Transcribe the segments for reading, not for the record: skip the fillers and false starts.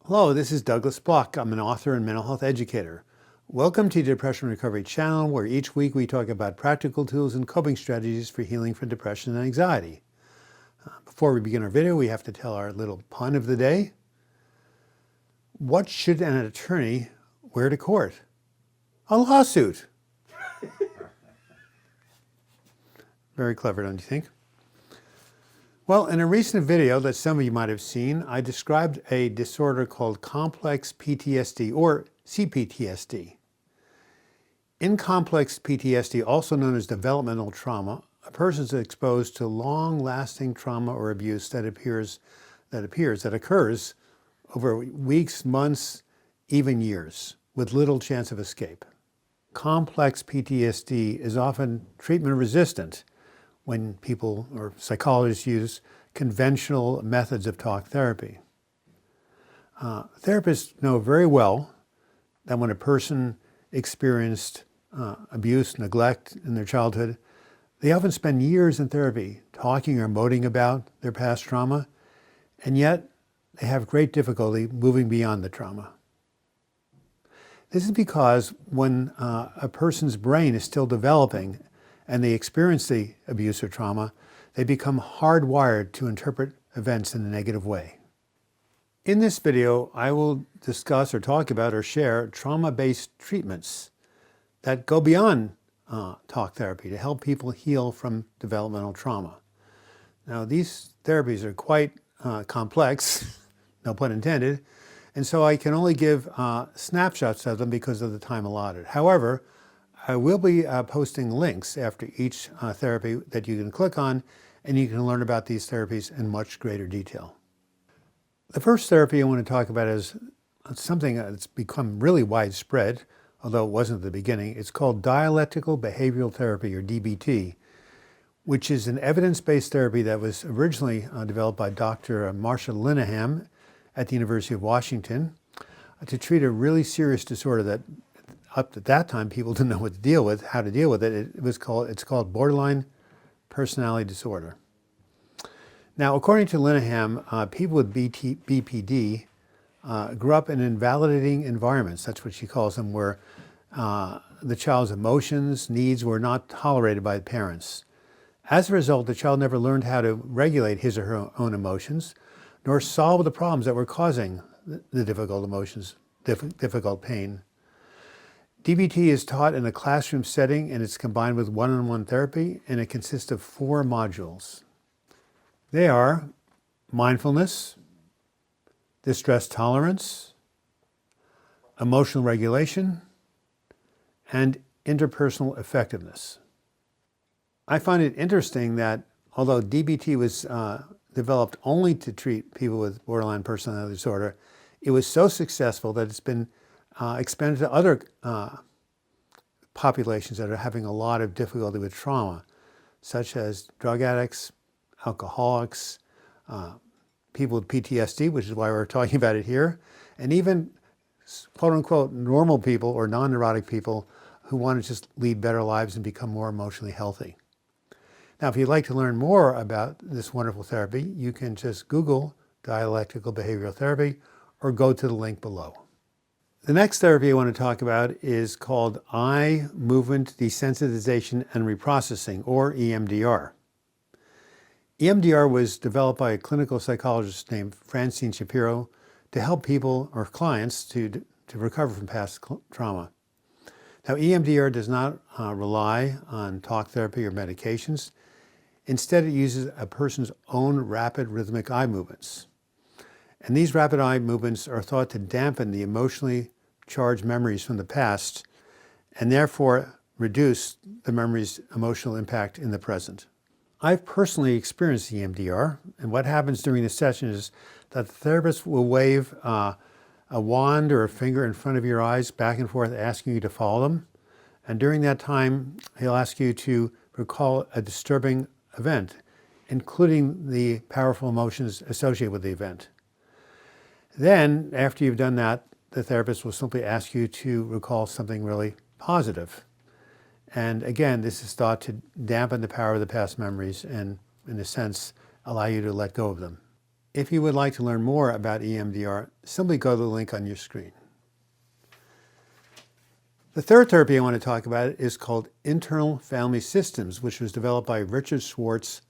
Hello, this is Douglas Bloch. I'm an author and mental health educator. Welcome to the Depression Recovery channel, where each week we talk about practical tools and coping strategies for healing from depression and anxiety. Before we begin our video, we have to tell our little pun of the day. What should an attorney wear to court? A lawsuit. Very clever, don't you think? Well, in a recent video that some of you might have seen, I described a disorder called Complex PTSD, or CPTSD. In Complex PTSD, also known as developmental trauma, a person is exposed to long-lasting trauma or abuse that occurs over weeks, months, even years, with little chance of escape. Complex PTSD is often treatment-resistant when people or psychologists use conventional methods of talk therapy. Therapists know very well that when a person experienced abuse, neglect in their childhood, they often spend years in therapy talking or emoting about their past trauma, and yet they have great difficulty moving beyond the trauma. This is because when a person's brain is still developing and they experience the abuse or trauma, they become hardwired to interpret events in a negative way. In this video, I will discuss or talk about or share trauma-based treatments that go beyond talk therapy to help people heal from developmental trauma. Now, these therapies are quite complex, no pun intended, and so I can only give snapshots of them because of the time allotted. However, I will be posting links after each therapy that you can click on, and you can learn about these therapies in much greater detail. The first therapy I want to talk about is something that's become really widespread, although it wasn't at the beginning. It's called Dialectical Behavioral Therapy, or DBT, which is an evidence-based therapy that was originally developed by Dr. Marsha Linehan at the University of Washington to treat a really serious disorder that up to that time, people didn't know what to deal with, how to deal with it. It's called borderline personality disorder. Now, according to Linehan, people with BPD grew up in invalidating environments. That's what she calls them, where the child's emotions, needs were not tolerated by the parents. As a result, the child never learned how to regulate his or her own emotions, nor solve the problems that were causing the difficult emotions, difficult pain. DBT is taught in a classroom setting, and it's combined with one-on-one therapy, and it consists of 4 modules. They are mindfulness, distress tolerance, emotional regulation, and interpersonal effectiveness. I find it interesting that although DBT was developed only to treat people with borderline personality disorder, it was so successful that it's been expanded to other populations that are having a lot of difficulty with trauma, such as drug addicts, alcoholics, people with PTSD, which is why we're talking about it here, and even quote-unquote normal people or non-neurotic people who want to just lead better lives and become more emotionally healthy. Now, if you'd like to learn more about this wonderful therapy, you can just Google Dialectical Behavioral Therapy or go to the link below. The next therapy I want to talk about is called Eye Movement Desensitization and Reprocessing, or EMDR. EMDR was developed by a clinical psychologist named Francine Shapiro to help people or clients to recover from past trauma. Now, EMDR does not rely on talk therapy or medications. Instead, it uses a person's own rapid rhythmic eye movements. And these rapid eye movements are thought to dampen the emotionally charged memories from the past and therefore reduce the memory's emotional impact in the present. I've personally experienced EMDR, and what happens during the session is that the therapist will wave a wand or a finger in front of your eyes back and forth, asking you to follow them. And during that time, he'll ask you to recall a disturbing event, including the powerful emotions associated with the event. Then, after you've done that, the therapist will simply ask you to recall something really positive. And again, this is thought to dampen the power of the past memories and, in a sense, allow you to let go of them. If you would like to learn more about EMDR, simply go to the link on your screen. The third therapy I want to talk about is called internal family systems, which was developed by Richard Schwartz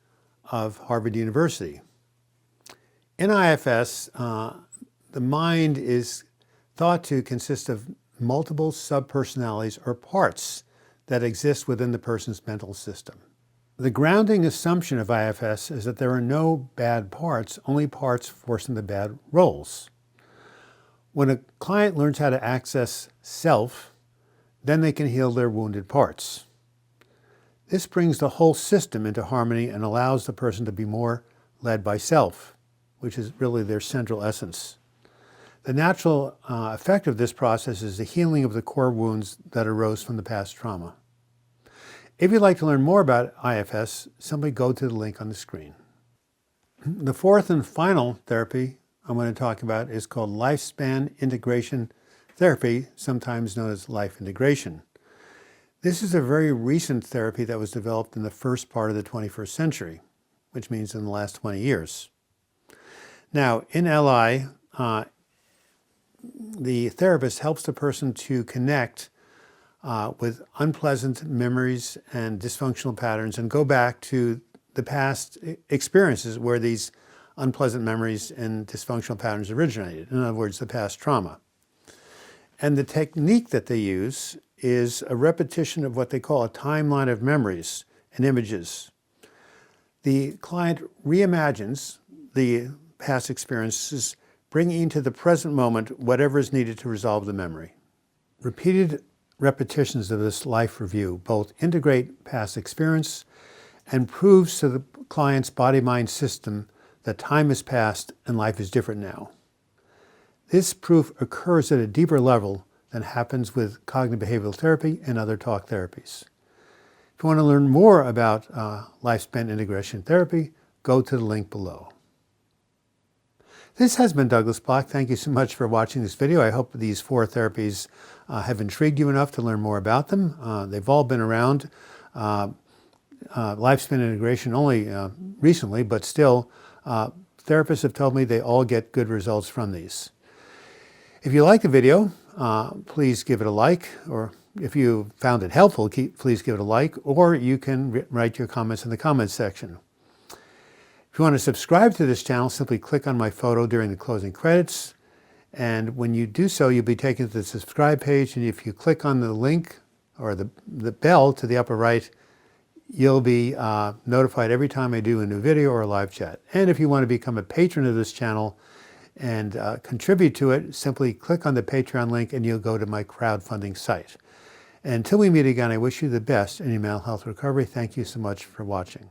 of Harvard University. In IFS, the mind is thought to consist of multiple subpersonalities or parts that exist within the person's mental system. The grounding assumption of IFS is that there are no bad parts, only parts forcing the bad roles. When a client learns how to access self, then they can heal their wounded parts. This brings the whole system into harmony and allows the person to be more led by self, which is really their central essence. The natural effect of this process is the healing of the core wounds that arose from the past trauma. If you'd like to learn more about IFS, simply go to the link on the screen. The fourth and final therapy I'm going to talk about is called lifespan integration therapy, sometimes known as life integration. This is a very recent therapy that was developed in the first part of the 21st century, which means in the last 20 years. Now, in LI, the therapist helps the person to connect with unpleasant memories and dysfunctional patterns and go back to the past experiences where these unpleasant memories and dysfunctional patterns originated. In other words, the past trauma. And the technique that they use is a repetition of what they call a timeline of memories and images. The client reimagines the past experiences, bringing into the present moment whatever is needed to resolve the memory. Repeated repetitions of this life review both integrate past experience and proves to the client's body-mind system that time has passed and life is different now. This proof occurs at a deeper level than happens with cognitive behavioral therapy and other talk therapies. If you want to learn more about lifespan integration therapy, go to the link below. This has been Douglas Bloch. Thank you so much for watching this video. I hope these 4 therapies have intrigued you enough to learn more about them. They've all been around. Lifespan integration only recently, but still, therapists have told me they all get good results from these. If you like the video, please give it a like, or if you found it helpful, please give it a like, or you can write your comments in the comments section. If you want to subscribe to this channel, simply click on my photo during the closing credits, and when you do so, you'll be taken to the subscribe page, and if you click on the link or the bell to the upper right, you'll be notified every time I do a new video or a live chat. And if you want to become a patron of this channel and contribute to it, simply click on the Patreon link and you'll go to my crowdfunding site. And until we meet again, I wish you the best in your mental health recovery. Thank you so much for watching.